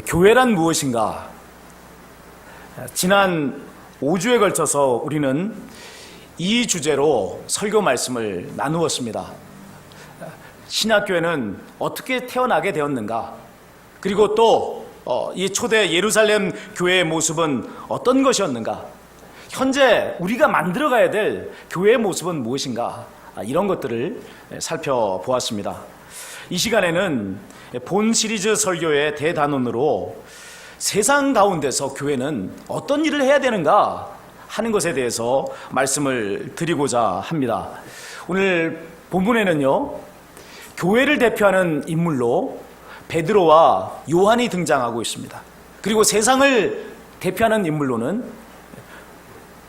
교회란 무엇인가? 지난 5주에 걸쳐서 우리는 이 주제로 설교 말씀을 나누었습니다. 신약교회는 어떻게 태어나게 되었는가? 그리고 또 이 초대 예루살렘 교회의 모습은 어떤 것이었는가? 현재 우리가 만들어가야 될 교회의 모습은 무엇인가? 이런 것들을 살펴보았습니다. 이 시간에는 본 시리즈 설교의 대단원으로 세상 가운데서 교회는 어떤 일을 해야 되는가 하는 것에 대해서 말씀을 드리고자 합니다. 오늘 본문에는요, 교회를 대표하는 인물로 베드로와 요한이 등장하고 있습니다. 그리고 세상을 대표하는 인물로는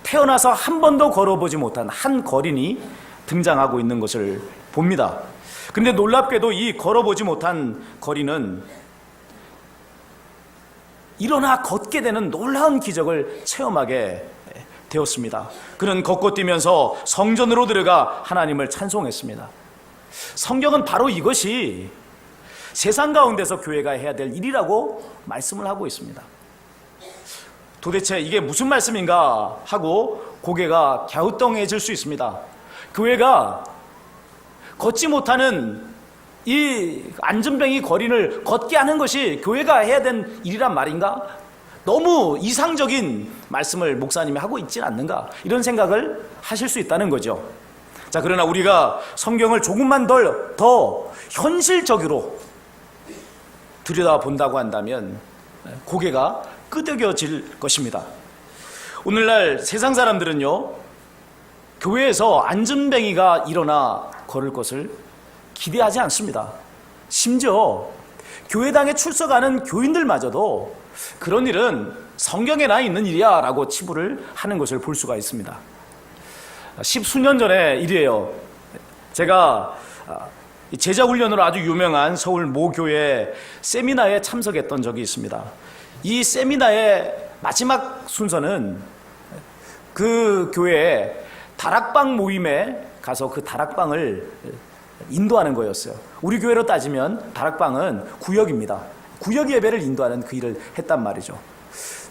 태어나서 한 번도 걸어보지 못한 한 거린이 등장하고 있는 것을 봅니다. 그런데 놀랍게도 이 걸어보지 못한 거린은 일어나 걷게 되는 놀라운 기적을 체험하게 되었습니다. 그는 걷고 뛰면서 성전으로 들어가 하나님을 찬송했습니다. 성경은 바로 이것이 세상 가운데서 교회가 해야 될 일이라고 말씀을 하고 있습니다. 도대체 이게 무슨 말씀인가 하고 고개가 갸우뚱해질 수 있습니다. 교회가 걷지 못하는 이 안전뱅이 거린을 걷게 하는 것이 교회가 해야 된 일이란 말인가? 너무 이상적인 말씀을 목사님이 하고 있지 않는가? 이런 생각을 하실 수 있다는 거죠. 자, 그러나 우리가 성경을 조금만 더 현실적으로 들여다본다고 한다면 고개가 끄덕여질 것입니다. 오늘날 세상 사람들은요, 교회에서 안전뱅이가 일어나 걸을 것을 기대하지 않습니다. 심지어 교회당에 출석하는 교인들마저도 그런 일은 성경에 나 있는 일이야 라고 치부를 하는 것을 볼 수가 있습니다. 10수년 전의 일이에요. 제가 제자훈련으로 아주 유명한 서울 모교회 세미나에 참석했던 적이 있습니다. 이 세미나의 마지막 순서는 그 교회에 다락방 모임에 가서 그 다락방을 인도하는 거였어요. 우리 교회로 따지면 다락방은 구역입니다. 구역 예배를 인도하는 그 일을 했단 말이죠.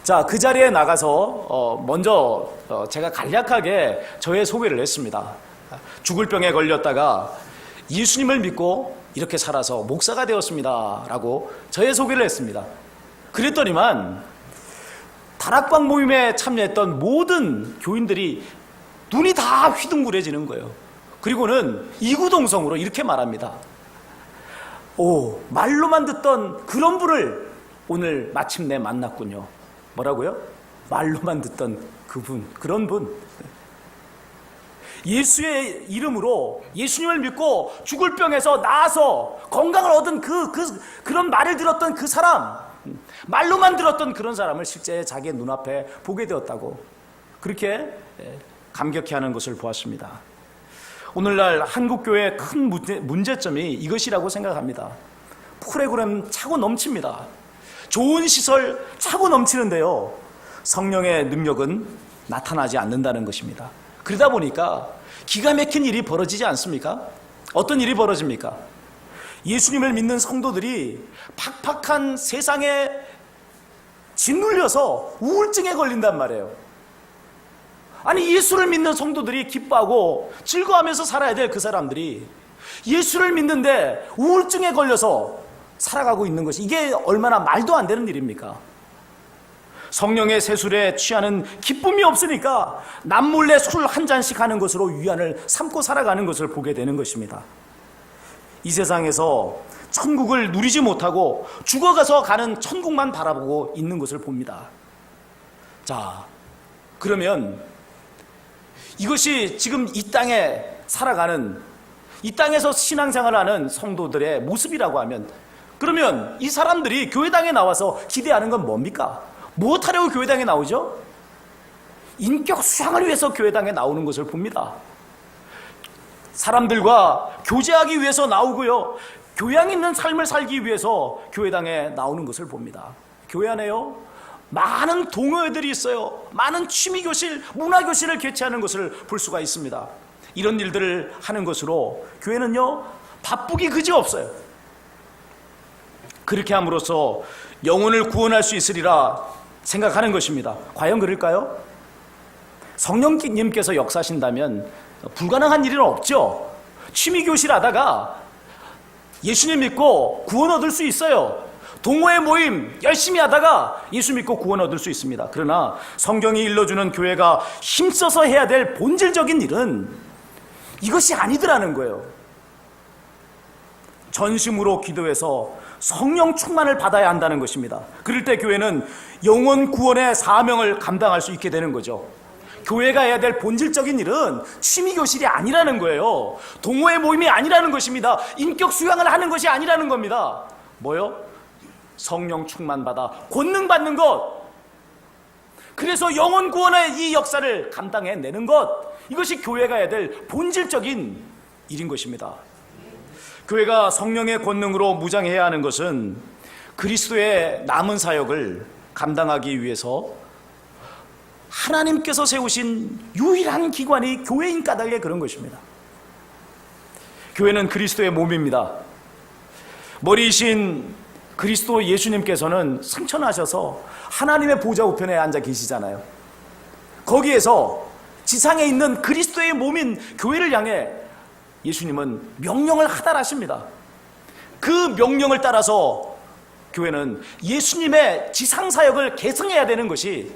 자, 그 자리에 나가서 먼저 제가 간략하게 저의 소개를 했습니다. 죽을 병에 걸렸다가 예수님을 믿고 이렇게 살아서 목사가 되었습니다 라고 저의 소개를 했습니다. 그랬더니만 다락방 모임에 참여했던 모든 교인들이 눈이 다 휘둥그레지는 거예요. 그리고는 이구동성으로 이렇게 말합니다. 오, 말로만 듣던 그런 분을 오늘 마침내 만났군요. 뭐라고요? 말로만 듣던 그분, 그런 분. 예수의 이름으로 예수님을 믿고 죽을 병에서 나아서 건강을 얻은 그런 말을 들었던 그 사람, 말로만 들었던 그런 사람을 실제 자기의 눈앞에 보게 되었다고 그렇게 감격해하는 것을 보았습니다. 오늘날 한국교회의 큰 문제점이 이것이라고 생각합니다. 프로그램 차고 넘칩니다. 좋은 시설 차고 넘치는데요, 성령의 능력은 나타나지 않는다는 것입니다. 그러다 보니까 기가 막힌 일이 벌어지지 않습니까? 어떤 일이 벌어집니까? 예수님을 믿는 성도들이 팍팍한 세상에 짓눌려서 우울증에 걸린단 말이에요. 아니, 예수를 믿는 성도들이 기뻐하고 즐거워하면서 살아야 될 그 사람들이 예수를 믿는데 우울증에 걸려서 살아가고 있는 것이 이게 얼마나 말도 안 되는 일입니까? 성령의 세술에 취하는 기쁨이 없으니까 남몰래 술 한 잔씩 하는 것으로 위안을 삼고 살아가는 것을 보게 되는 것입니다. 이 세상에서 천국을 누리지 못하고 죽어가서 가는 천국만 바라보고 있는 것을 봅니다. 자, 그러면 이것이 지금 이 땅에 살아가는, 이 땅에서 신앙생활하는 성도들의 모습이라고 하면, 그러면 이 사람들이 교회당에 나와서 기대하는 건 뭡니까? 무엇하려고 교회당에 나오죠? 인격 수양을 위해서 교회당에 나오는 것을 봅니다. 사람들과 교제하기 위해서 나오고요, 교양 있는 삶을 살기 위해서 교회당에 나오는 것을 봅니다. 교회 안에요, 많은 동호회들이 있어요. 많은 취미교실, 문화교실을 개최하는 것을 볼 수가 있습니다. 이런 일들을 하는 것으로 교회는요, 바쁘기 그지없어요. 그렇게 함으로써 영혼을 구원할 수 있으리라 생각하는 것입니다. 과연 그럴까요? 성령님께서 역사하신다면 불가능한 일은 없죠. 취미교실 하다가 예수님 믿고 구원 얻을 수 있어요. 동호회 모임 열심히 하다가 예수 믿고 구원 얻을 수 있습니다. 그러나 성경이 일러주는 교회가 힘써서 해야 될 본질적인 일은 이것이 아니더라는 거예요. 전심으로 기도해서 성령 충만을 받아야 한다는 것입니다. 그럴 때 교회는 영혼 구원의 사명을 감당할 수 있게 되는 거죠. 교회가 해야 될 본질적인 일은 취미교실이 아니라는 거예요. 동호회 모임이 아니라는 것입니다. 인격 수양을 하는 것이 아니라는 겁니다. 뭐요? 성령 충만받아 권능 받는 것. 그래서 영혼 구원의 이 역사를 감당해내는 것, 이것이 교회가 해야 될 본질적인 일인 것입니다. 교회가 성령의 권능으로 무장해야 하는 것은 그리스도의 남은 사역을 감당하기 위해서 하나님께서 세우신 유일한 기관이 교회인 까닭에 그런 것입니다. 교회는 그리스도의 몸입니다. 머리이신 그리스도 예수님께서는 승천하셔서 하나님의 보좌 우편에 앉아 계시잖아요. 거기에서 지상에 있는 그리스도의 몸인 교회를 향해 예수님은 명령을 하달하십니다. 그 명령을 따라서 교회는 예수님의 지상사역을 계승해야 되는 것이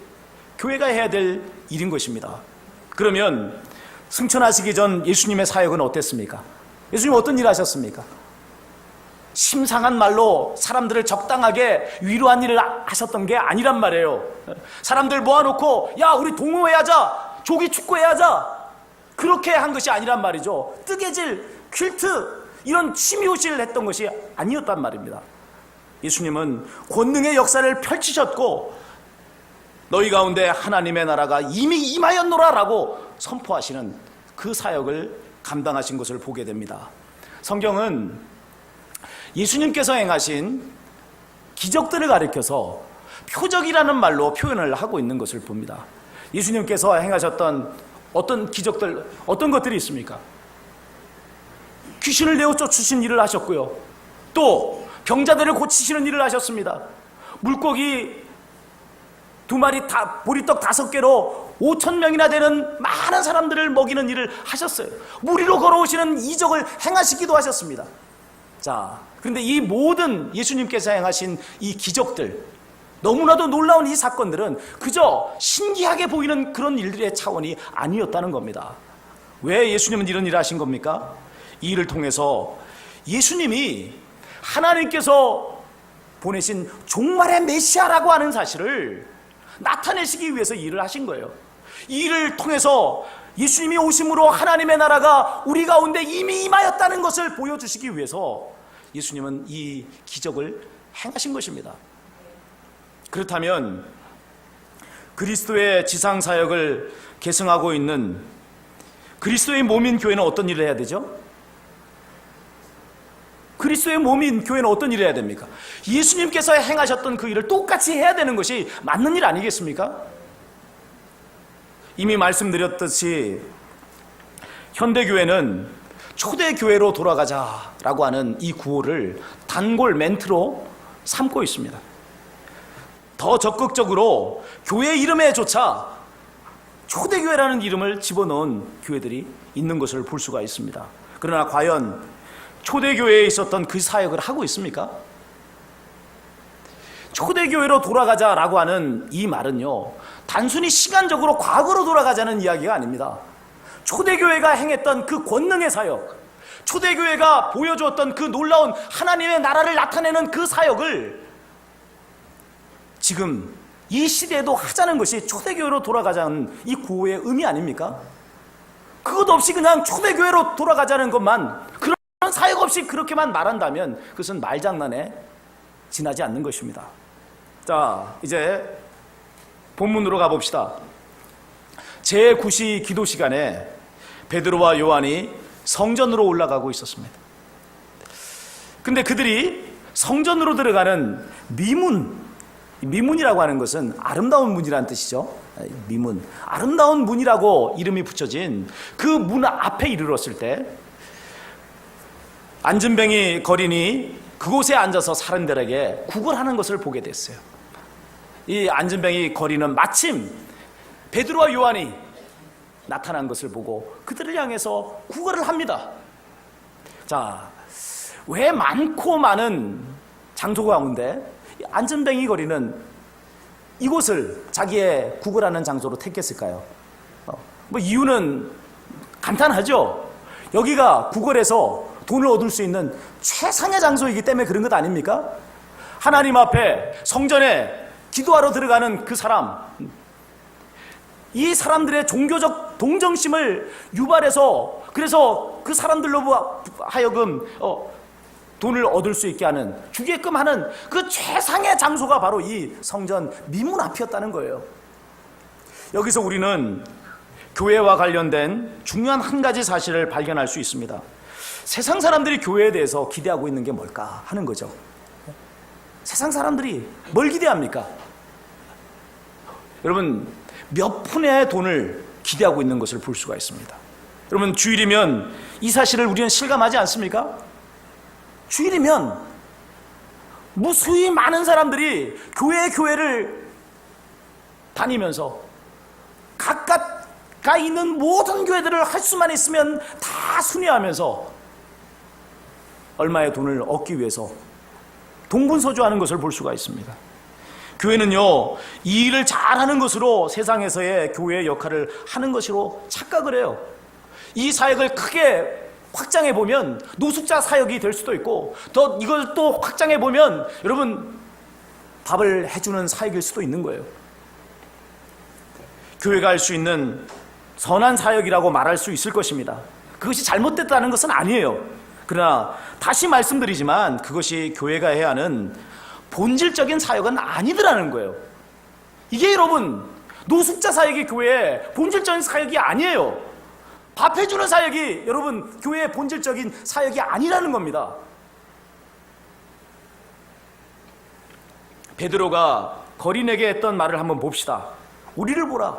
교회가 해야 될 일인 것입니다. 그러면 승천하시기 전 예수님의 사역은 어땠습니까? 예수님 어떤 일 하셨습니까? 심상한 말로 사람들을 적당하게 위로한 일을 하셨던 게 아니란 말이에요. 사람들 모아놓고 야 우리 동호회 하자, 조기 축구회 하자, 그렇게 한 것이 아니란 말이죠. 뜨개질, 퀼트 이런 취미호실을 했던 것이 아니었단 말입니다. 예수님은 권능의 역사를 펼치셨고 너희 가운데 하나님의 나라가 이미 임하였노라 라고 선포하시는 그 사역을 감당하신 것을 보게 됩니다. 성경은 예수님께서 행하신 기적들을 가리켜서 표적이라는 말로 표현을 하고 있는 것을 봅니다. 예수님께서 행하셨던 어떤 기적들, 어떤 것들이 있습니까? 귀신을 내어 쫓으신 일을 하셨고요. 또 병자들을 고치시는 일을 하셨습니다. 물고기 2마리 보리떡 5개로 5,000명이나 되는 많은 사람들을 먹이는 일을 하셨어요. 물 위로 걸어오시는 이적을 행하시기도 하셨습니다. 자, 그런데 이 모든 예수님께서 행하신 이 기적들, 너무나도 놀라운 이 사건들은 그저 신기하게 보이는 그런 일들의 차원이 아니었다는 겁니다. 왜 예수님은 이런 일을 하신 겁니까? 이 일을 통해서 예수님이 하나님께서 보내신 종말의 메시아라고 하는 사실을 나타내시기 위해서 이 일을 하신 거예요. 이 일을 통해서 예수님이 오심으로 하나님의 나라가 우리 가운데 이미 임하였다는 것을 보여주시기 위해서 예수님은 이 기적을 행하신 것입니다. 그렇다면 그리스도의 지상사역을 계승하고 있는 그리스도의 몸인 교회는 어떤 일을 해야 되죠? 그리스도의 몸인 교회는 어떤 일을 해야 됩니까? 예수님께서 행하셨던 그 일을 똑같이 해야 되는 것이 맞는 일 아니겠습니까? 이미 말씀드렸듯이 현대교회는 초대교회로 돌아가자라고 하는 이 구호를 단골 멘트로 삼고 있습니다. 더 적극적으로 교회 이름에조차 초대교회라는 이름을 집어넣은 교회들이 있는 것을 볼 수가 있습니다. 그러나 과연 초대교회에 있었던 그 사역을 하고 있습니까? 초대교회로 돌아가자라고 하는 이 말은요, 단순히 시간적으로 과거로 돌아가자는 이야기가 아닙니다. 초대교회가 행했던 그 권능의 사역, 초대교회가 보여주었던 그 놀라운 하나님의 나라를 나타내는 그 사역을 지금 이 시대에도 하자는 것이 초대교회로 돌아가자는 이 구호의 의미 아닙니까? 그것 없이 그냥 초대교회로 돌아가자는 것만, 그런 사역 없이 그렇게만 말한다면 그것은 말장난에 지나지 않는 것입니다. 자, 이제 본문으로 가봅시다. 제9시 기도 시간에 베드로와 요한이 성전으로 올라가고 있었습니다. 근데 그들이 성전으로 들어가는 미문이라고 하는 것은 아름다운 문이라는 뜻이죠. 미문, 아름다운 문이라고 이름이 붙여진 그 문 앞에 이르렀을 때 안진뱅이 거린이 그곳에 앉아서 사람들에게 구걸하는 것을 보게 됐어요. 이 안전뱅이 거리는 마침 베드로와 요한이 나타난 것을 보고 그들을 향해서 구걸을 합니다. 자, 왜 많고 많은 장소 가운데 안전뱅이 거리는 이곳을 자기의 구걸하는 장소로 택했을까요? 뭐 이유는 간단하죠. 여기가 구걸해서 돈을 얻을 수 있는 최상의 장소이기 때문에 그런 것 아닙니까? 하나님 앞에 성전에 기도하러 들어가는 그 사람, 이 사람들의 종교적 동정심을 유발해서 그래서 그 사람들로 하여금 돈을 얻을 수 있게 하는, 주게끔 하는 그 최상의 장소가 바로 이 성전 미문 앞이었다는 거예요. 여기서 우리는 교회와 관련된 중요한 한 가지 사실을 발견할 수 있습니다. 세상 사람들이 교회에 대해서 기대하고 있는 게 뭘까 하는 거죠. 세상 사람들이 뭘 기대합니까? 여러분, 몇 푼의 돈을 기대하고 있는 것을 볼 수가 있습니다. 여러분, 주일이면 이 사실을 우리는 실감하지 않습니까? 주일이면 무수히 많은 사람들이 교회를 다니면서 각각 있는 모든 교회들을 할 수만 있으면 다 순회하면서 얼마의 돈을 얻기 위해서 동분서주하는 것을 볼 수가 있습니다. 교회는요, 이 일을 잘하는 것으로 세상에서의 교회의 역할을 하는 것으로 착각을 해요. 이 사역을 크게 확장해 보면 노숙자 사역이 될 수도 있고, 더 이걸 또 확장해 보면 여러분 밥을 해주는 사역일 수도 있는 거예요. 교회가 할 수 있는 선한 사역이라고 말할 수 있을 것입니다. 그것이 잘못됐다는 것은 아니에요. 그러나 다시 말씀드리지만 그것이 교회가 해야 하는 본질적인 사역은 아니더라는 거예요. 이게 여러분 노숙자 사역이 교회의 본질적인 사역이 아니에요. 밥 해주는 사역이 여러분 교회의 본질적인 사역이 아니라는 겁니다. 베드로가 거린에게 했던 말을 한번 봅시다. 우리를 보라.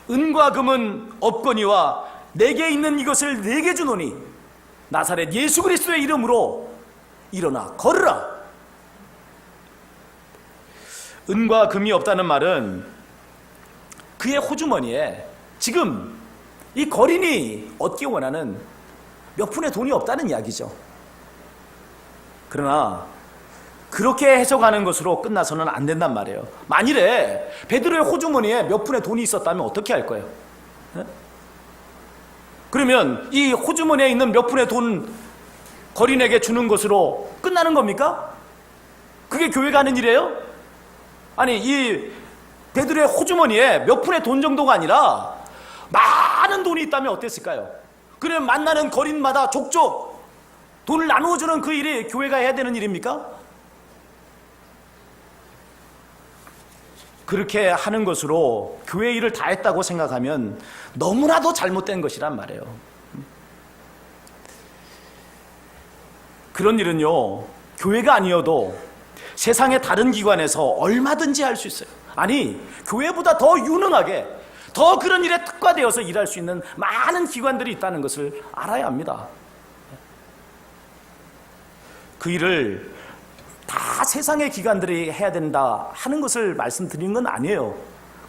은과 금은 없거니와 내게 있는 이것을 내게 주노니 나사렛 예수 그리스도의 이름으로 일어나 걸으라. 은과 금이 없다는 말은 그의 호주머니에 지금 이 거린이 얻기 원하는 몇 푼의 돈이 없다는 이야기죠. 그러나 그렇게 해석하는 것으로 끝나서는 안 된단 말이에요. 만일에 베드로의 호주머니에 몇 푼의 돈이 있었다면 어떻게 할 거예요? 네? 그러면 이 호주머니에 있는 몇 푼의 돈 거린에게 주는 것으로 끝나는 겁니까? 그게 교회가 하는 일이에요? 아니, 이 베드로의 호주머니에 몇 푼의 돈 정도가 아니라 많은 돈이 있다면 어땠을까요? 그러면 만나는 거린마다 족족 돈을 나누어주는 그 일이 교회가 해야 되는 일입니까? 그렇게 하는 것으로 교회 일을 다 했다고 생각하면 너무나도 잘못된 것이란 말이에요. 그런 일은요, 교회가 아니어도 세상의 다른 기관에서 얼마든지 할 수 있어요. 아니, 교회보다 더 유능하게, 더 그런 일에 특화되어서 일할 수 있는 많은 기관들이 있다는 것을 알아야 합니다. 그 일을 다 세상의 기관들이 해야 된다 하는 것을 말씀드리는 건 아니에요.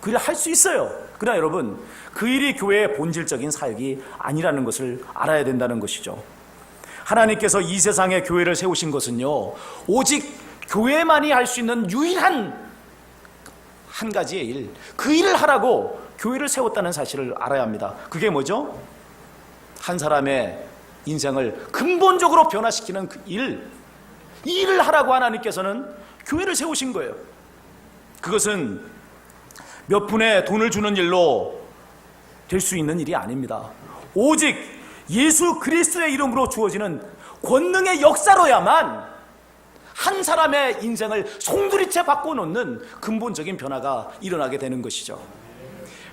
그 일을 할 수 있어요. 그러나 여러분, 그 일이 교회의 본질적인 사역이 아니라는 것을 알아야 된다는 것이죠. 하나님께서 이 세상에 교회를 세우신 것은요, 오직 교회만이 할 수 있는 유일한 한 가지의 일, 그 일을 하라고 교회를 세웠다는 사실을 알아야 합니다. 그게 뭐죠? 한 사람의 인생을 근본적으로 변화시키는 그 일, 이 일을 하라고 하나님께서는 교회를 세우신 거예요. 그것은 몇 푼의 돈을 주는 일로 될 수 있는 일이 아닙니다. 오직 예수 그리스도의 이름으로 주어지는 권능의 역사로야만 한 사람의 인생을 송두리째 바꿔놓는 근본적인 변화가 일어나게 되는 것이죠.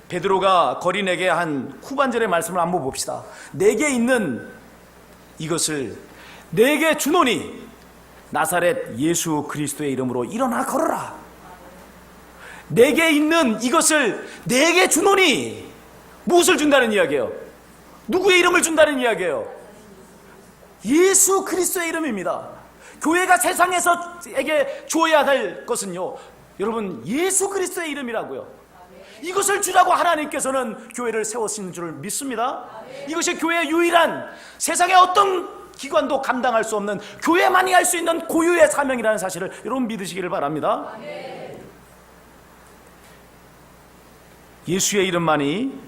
베드로가 거린에게 한 후반절의 말씀을 한번 봅시다. 내게 있는 이것을 내게 주노니 나사렛 예수 그리스도의 이름으로 일어나 걸어라. 내게 있는 이것을 내게 주노니, 무엇을 준다는 이야기예요? 누구의 이름을 준다는 이야기예요? 예수 그리스도의 이름입니다. 교회가 세상에서에게 주어야 할 것은요, 여러분, 예수 그리스도의 이름이라고요. 이것을 주라고 하나님께서는 교회를 세우신 줄 믿습니다. 이것이 교회의 유일한, 세상의 어떤 기관도 감당할 수 없는, 교회만이 할 수 있는 고유의 사명이라는 사실을 여러분 믿으시기를 바랍니다. 예수의 이름만이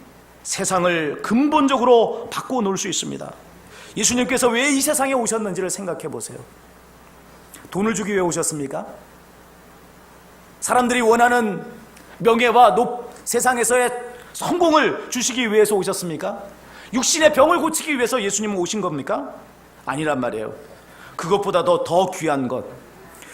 세상을 근본적으로 바꾸어 놓을 수 있습니다. 예수님께서 왜 이 세상에 오셨는지를 생각해 보세요. 돈을 주기 위해 오셨습니까? 사람들이 원하는 명예와 세상에서의 성공을 주시기 위해서 오셨습니까? 육신의 병을 고치기 위해서 예수님은 오신 겁니까? 아니란 말이에요. 그것보다도 더 귀한 것,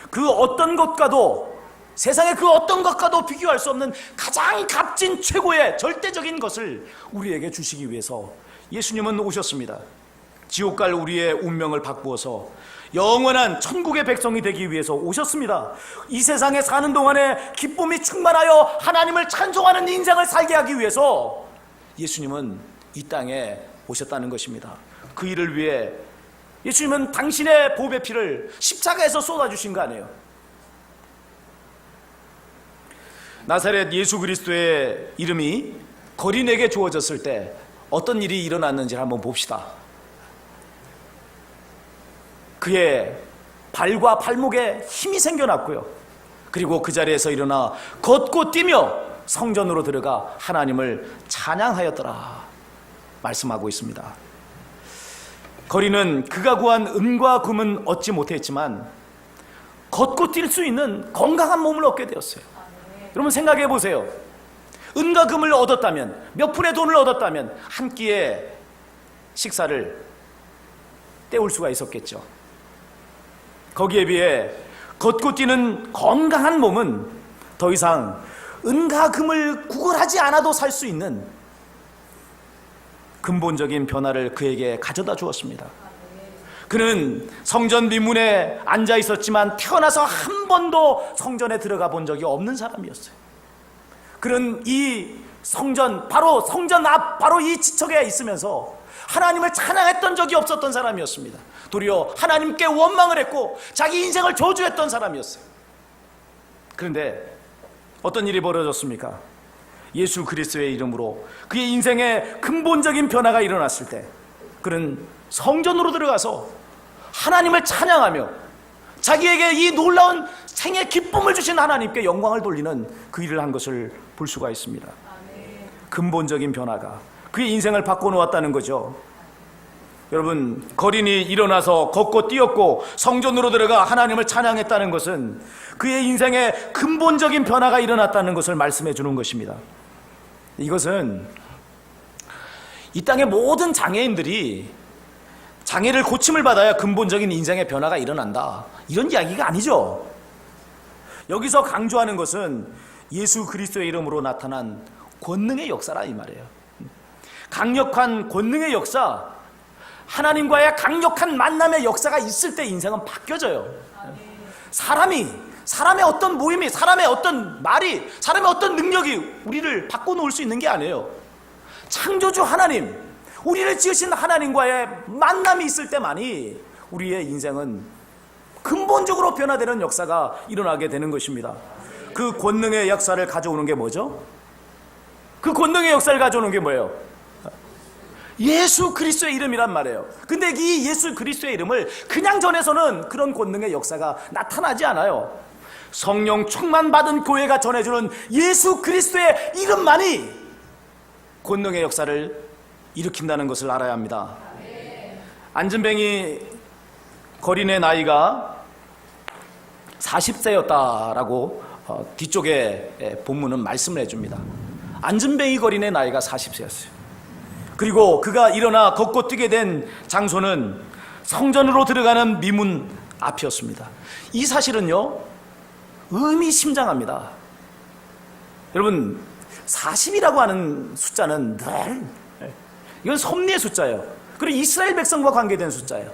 그 어떤 것과도, 세상의 그 어떤 것과도 비교할 수 없는 가장 값진 최고의 절대적인 것을 우리에게 주시기 위해서 예수님은 오셨습니다. 지옥 갈 우리의 운명을 바꾸어서 영원한 천국의 백성이 되기 위해서 오셨습니다. 이 세상에 사는 동안에 기쁨이 충만하여 하나님을 찬송하는 인생을 살게 하기 위해서 예수님은 이 땅에 오셨다는 것입니다. 그 일을 위해 예수님은 당신의 보배 피를 십자가에서 쏟아주신 거 아니에요. 나사렛 예수 그리스도의 이름이 거린에게 주어졌을 때 어떤 일이 일어났는지 한번 봅시다. 그의 발과 발목에 힘이 생겨났고요, 그리고 그 자리에서 일어나 걷고 뛰며 성전으로 들어가 하나님을 찬양하였더라 말씀하고 있습니다. 거린은 그가 구한 은과 금은 얻지 못했지만 걷고 뛸 수 있는 건강한 몸을 얻게 되었어요. 여러분 생각해 보세요. 은과 금을 얻었다면, 몇 푼의 돈을 얻었다면 한 끼의 식사를 때울 수가 있었겠죠. 거기에 비해 걷고 뛰는 건강한 몸은 더 이상 은과 금을 구걸하지 않아도 살 수 있는 근본적인 변화를 그에게 가져다 주었습니다. 그는 성전 미문에 앉아 있었지만 태어나서 한 번도 성전에 들어가 본 적이 없는 사람이었어요. 그는 이 성전, 바로 성전 앞, 바로 이 지척에 있으면서 하나님을 찬양했던 적이 없었던 사람이었습니다. 도리어 하나님께 원망을 했고 자기 인생을 저주했던 사람이었어요. 그런데 어떤 일이 벌어졌습니까? 예수 그리스도의 이름으로 그의 인생에 근본적인 변화가 일어났을 때 그는 성전으로 들어가서 하나님을 찬양하며 자기에게 이 놀라운 생의 기쁨을 주신 하나님께 영광을 돌리는 그 일을 한 것을 볼 수가 있습니다. 근본적인 변화가 그의 인생을 바꿔놓았다는 거죠. 여러분, 거린이 일어나서 걷고 뛰었고 성전으로 들어가 하나님을 찬양했다는 것은 그의 인생에 근본적인 변화가 일어났다는 것을 말씀해 주는 것입니다. 이것은 이 땅의 모든 장애인들이 장애를 고침을 받아야 근본적인 인생의 변화가 일어난다, 이런 이야기가 아니죠. 여기서 강조하는 것은 예수 그리스도의 이름으로 나타난 권능의 역사라 이 말이에요. 강력한 권능의 역사, 하나님과의 강력한 만남의 역사가 있을 때 인생은 바뀌어져요. 사람의 어떤 모임이, 사람의 어떤 말이, 사람의 어떤 능력이 우리를 바꿔놓을 수 있는 게 아니에요. 창조주 하나님, 우리를 지으신 하나님과의 만남이 있을 때만이 우리의 인생은 근본적으로 변화되는 역사가 일어나게 되는 것입니다. 그 권능의 역사를 가져오는 게 뭐죠? 그 권능의 역사를 가져오는 게 뭐예요? 예수 그리스도의 이름이란 말이에요. 근데 이 예수 그리스도의 이름을 그냥 전해서는 그런 권능의 역사가 나타나지 않아요. 성령 충만받은 교회가 전해주는 예수 그리스도의 이름만이 권능의 역사를 일으킨다는 것을 알아야 합니다. 안진뱅이 거린의 나이가 40세였다라고 뒤쪽에 본문은 말씀을 해줍니다. 안진뱅이 거린의 나이가 40세였어요. 그리고 그가 일어나 걷고 뛰게 된 장소는 성전으로 들어가는 미문 앞이었습니다. 이 사실은요, 의미심장합니다. 여러분, 40이라고 하는 숫자는 늘 이건 섭리의 숫자예요. 그리고 이스라엘 백성과 관계된 숫자예요.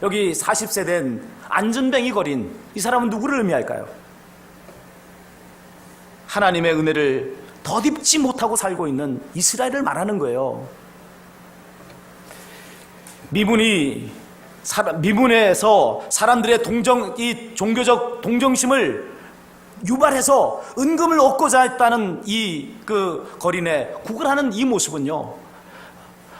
여기 40세 된 안진뱅이 거린 이 사람은 누구를 의미할까요? 하나님의 은혜를 덧입지 못하고 살고 있는 이스라엘을 말하는 거예요. 미문이 미문에서 사람들의 이 종교적 동정심을 유발해서 은금을 얻고자 했다는 그 거린의 구걸하는 이 모습은요,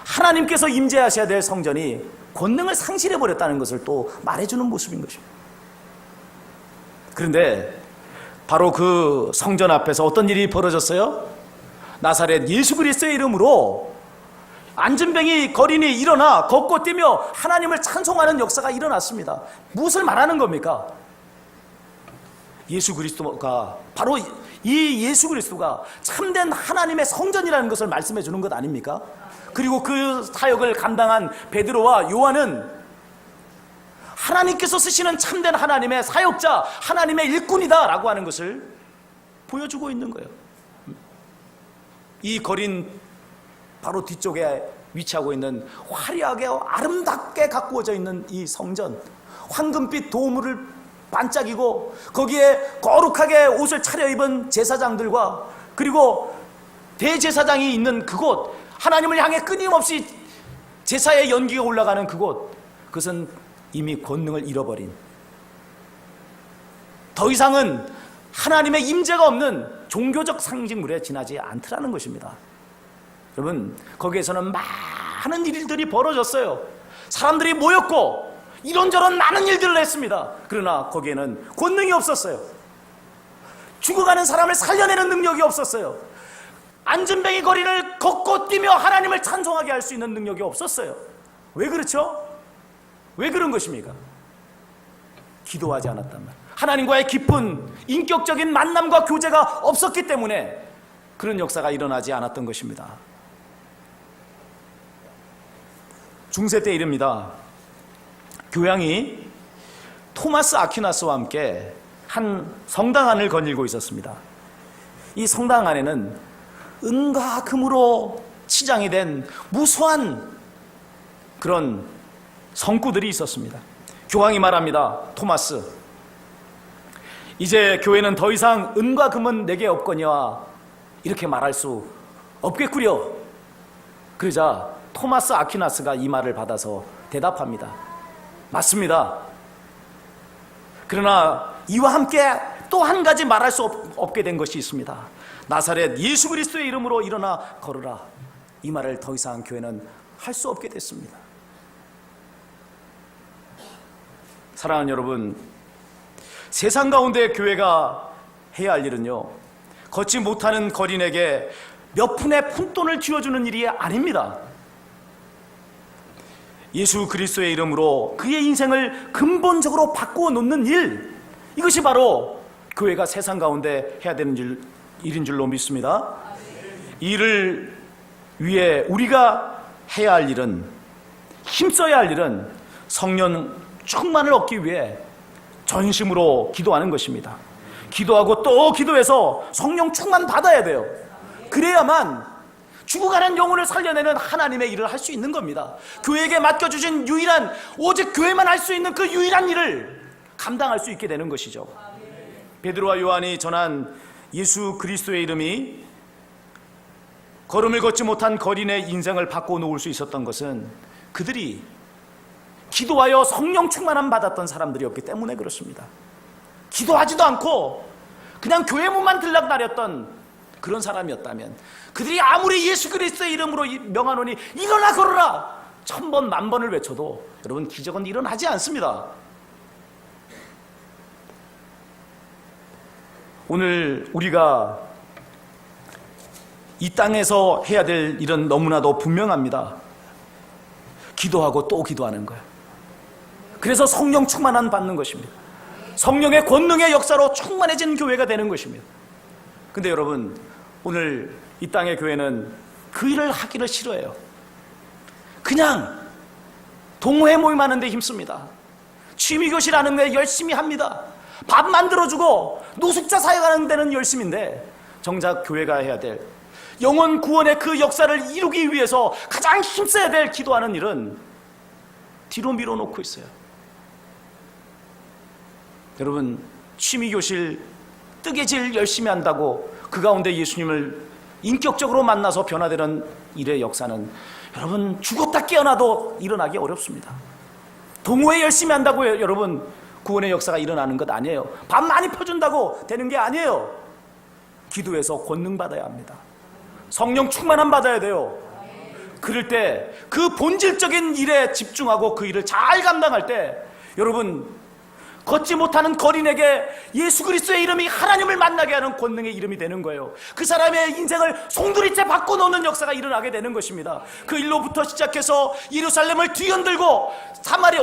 하나님께서 임재하셔야 될 성전이 권능을 상실해 버렸다는 것을 또 말해주는 모습인 것입니다. 그런데 바로 그 성전 앞에서 어떤 일이 벌어졌어요? 나사렛 예수 그리스도의 이름으로 안진뱅이 거린이 일어나 걷고 뛰며 하나님을 찬송하는 역사가 일어났습니다. 무엇을 말하는 겁니까? 예수 그리스도가, 바로 이 예수 그리스도가 참된 하나님의 성전이라는 것을 말씀해 주는 것 아닙니까? 그리고 그 사역을 감당한 베드로와 요한은 하나님께서 쓰시는 참된 하나님의 사역자, 하나님의 일꾼이다 라고 하는 것을 보여주고 있는 거예요. 이 거린 바로 뒤쪽에 위치하고 있는 화려하게 아름답게 가꾸어져 있는 이 성전, 황금빛 도우물을 반짝이고 거기에 거룩하게 옷을 차려입은 제사장들과 그리고 대제사장이 있는 그곳, 하나님을 향해 끊임없이 제사의 연기가 올라가는 그곳, 그것은 이미 권능을 잃어버린, 더 이상은 하나님의 임재가 없는 종교적 상징물에 지나지 않더라는 것입니다. 여러분, 거기에서는 많은 일들이 벌어졌어요. 사람들이 모였고 이런저런 많은 일들을 했습니다. 그러나 거기에는 권능이 없었어요. 죽어가는 사람을 살려내는 능력이 없었어요. 안진뱅이 거리를 걷고 뛰며 하나님을 찬송하게 할 수 있는 능력이 없었어요. 왜 그렇죠? 왜 그런 것입니까? 기도하지 않았단 말이에요. 하나님과의 깊은 인격적인 만남과 교제가 없었기 때문에 그런 역사가 일어나지 않았던 것입니다. 중세 때 일입니다. 교황이 토마스 아퀴나스와 함께 한 성당 안을 거닐고 있었습니다. 이 성당 안에는 은과 금으로 치장이 된 무수한 그런 성구들이 있었습니다. 교황이 말합니다. 토마스, 이제 교회는 더 이상 은과 금은 내게 없거니와 이렇게 말할 수 없겠구려. 그러자 토마스 아퀴나스가 이 말을 받아서 대답합니다. 맞습니다. 그러나 이와 함께 또 한 가지 말할 수 없게 된 것이 있습니다. 나사렛 예수 그리스도의 이름으로 일어나 걸으라. 이 말을 더 이상 교회는 할 수 없게 됐습니다. 사랑하는 여러분, 세상 가운데 교회가 해야 할 일은요, 걷지 못하는 거린에게 몇 푼의 푼돈을 쥐어주는 일이 아닙니다. 예수 그리스도의 이름으로 그의 인생을 근본적으로 바꾸어 놓는 일, 이것이 바로 교회가 세상 가운데 해야 되는 일인 줄로 믿습니다. 이 일을 위해 우리가 해야 할 일은, 힘써야 할 일은 성령 충만을 얻기 위해 전심으로 기도하는 것입니다. 기도하고 또 기도해서 성령 충만 받아야 돼요. 그래야만 죽어가는 영혼을 살려내는 하나님의 일을 할 수 있는 겁니다. 교회에게 맡겨주신 유일한, 오직 교회만 할 수 있는 그 유일한 일을 감당할 수 있게 되는 것이죠. 베드로와 요한이 전한 예수 그리스도의 이름이 걸음을 걷지 못한 거린의 인생을 바꿔놓을 수 있었던 것은 그들이 기도하여 성령 충만함 받았던 사람들이었기 때문에 그렇습니다. 기도하지도 않고 그냥 교회 문만 들락날렸던 그런 사람이었다면, 그들이 아무리 예수 그리스도의 이름으로 명하노니 일어나 걸어라 1000번 만번을 외쳐도 여러분, 기적은 일어나지 않습니다. 오늘 우리가 이 땅에서 해야 될 일은 너무나도 분명합니다. 기도하고 또 기도하는 거예요. 그래서 성령 충만함 받는 것입니다. 성령의 권능의 역사로 충만해진 교회가 되는 것입니다. 근데 여러분, 오늘 이 땅의 교회는 그 일을 하기를 싫어해요. 그냥 동호회 모임하는 데 힘씁니다. 취미교실 하는 데 열심히 합니다. 밥 만들어주고 노숙자 사역하는 데는 열심인데, 정작 교회가 해야 될 영혼 구원의 그 역사를 이루기 위해서 가장 힘써야 될 기도하는 일은 뒤로 밀어놓고 있어요. 여러분, 취미교실 뜨개질 열심히 한다고 그 가운데 예수님을 인격적으로 만나서 변화되는 일의 역사는 여러분, 죽었다 깨어나도 일어나기 어렵습니다. 동호회 열심히 한다고 여러분 구원의 역사가 일어나는 것 아니에요. 밥 많이 퍼준다고 되는 게 아니에요. 기도해서 권능 받아야 합니다. 성령 충만함 받아야 돼요. 그럴 때 그 본질적인 일에 집중하고 그 일을 잘 감당할 때 여러분 걷지 못하는 거린에게 예수 그리스도의 이름이 하나님을 만나게 하는 권능의 이름이 되는 거예요. 그 사람의 인생을 송두리째 바꿔놓는 역사가 일어나게 되는 것입니다. 그 일로부터 시작해서 예루살렘을 뒤흔들고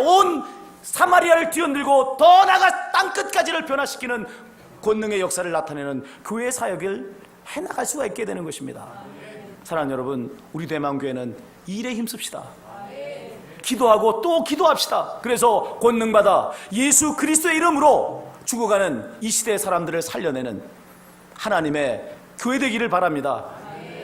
온 사마리아를 뒤흔들고 더 나아가 땅끝까지를 변화시키는 권능의 역사를 나타내는 교회 사역을 해나갈 수가 있게 되는 것입니다. 사랑하는 여러분, 우리 대만교회는 이 일에 힘씁시다. 기도하고 또 기도합시다. 그래서 권능받아 예수 그리스도의 이름으로 죽어가는 이 시대의 사람들을 살려내는 하나님의 교회 되기를 바랍니다.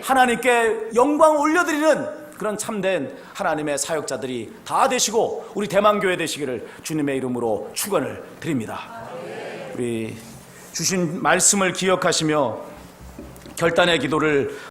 하나님께 영광 올려드리는 그런 참된 하나님의 사역자들이 다 되시고 우리 대만교회 되시기를 주님의 이름으로 축원을 드립니다. 우리 주신 말씀을 기억하시며 결단의 기도를